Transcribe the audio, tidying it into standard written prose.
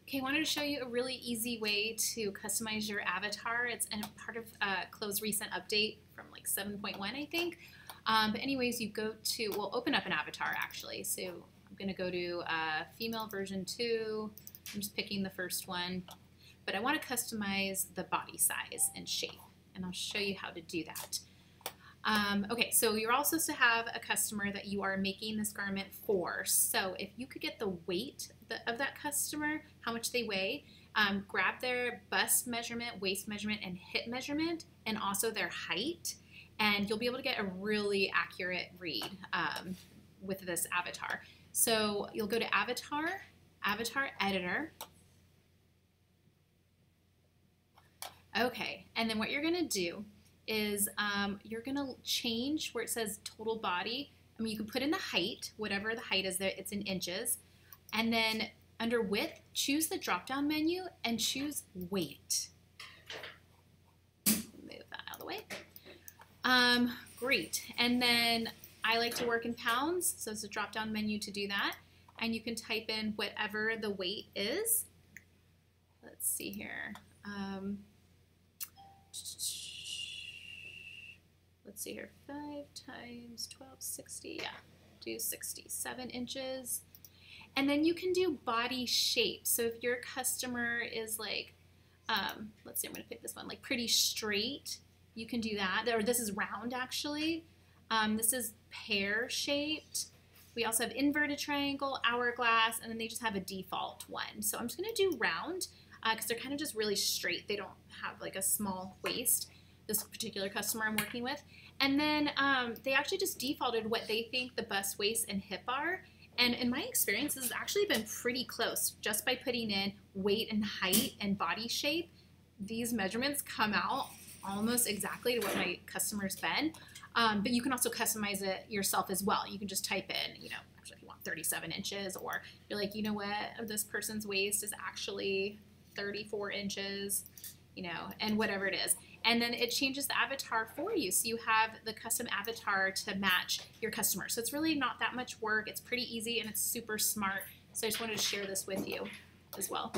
Okay, I wanted to show you a really easy way to customize your avatar. It's part of CLO's recent update from like 7.1, I think. But anyways, you go to, we'll open up an avatar actually. So I'm going to go to female version 2. I'm just picking the first one. But I want to customize the body size and shape. And I'll show you how to do that. Okay, so you're all supposed to have a customer that you are making this garment for. So if you could get the weight of that customer, how much they weigh, grab their bust measurement, waist measurement, and hip measurement, and also their height, and you'll be able to get a really accurate read with this avatar. So you'll go to Avatar, Avatar Editor. Okay, and then what you're gonna do is you're gonna change where it says total body. I mean, you can put in the height, whatever the height is there, it's in inches. And then under width, choose the drop-down menu and choose weight. Move that out of the way. Great, and then I like to work in pounds, so it's a drop-down menu to do that. And you can type in whatever the weight is. Let's see here. Let's see here, 5 times 12, 60, yeah, do 67 inches. And then you can do body shape. So if your customer is like, let's see, I'm gonna pick this one, like pretty straight, you can do that. Or this is round actually. This is pear shaped. We also have inverted triangle, hourglass, and then they just have a default one. So I'm just gonna do round because they're kind of just really straight. They don't have like a small waist, this particular customer I'm working with. And then they actually just defaulted what they think the bust, waist, and hip are. And in my experience, this has actually been pretty close. Just by putting in weight and height and body shape, these measurements come out almost exactly to what my customer's been. But you can also customize it yourself as well. You can just type in, you know, actually if you want 37 inches, or you're like, you know what, this person's waist is actually 34 inches, you know, and whatever it is. And then it changes the avatar for you. So you have the custom avatar to match your customer. So it's really not that much work. It's pretty easy and it's super smart. So I just wanted to share this with you as well.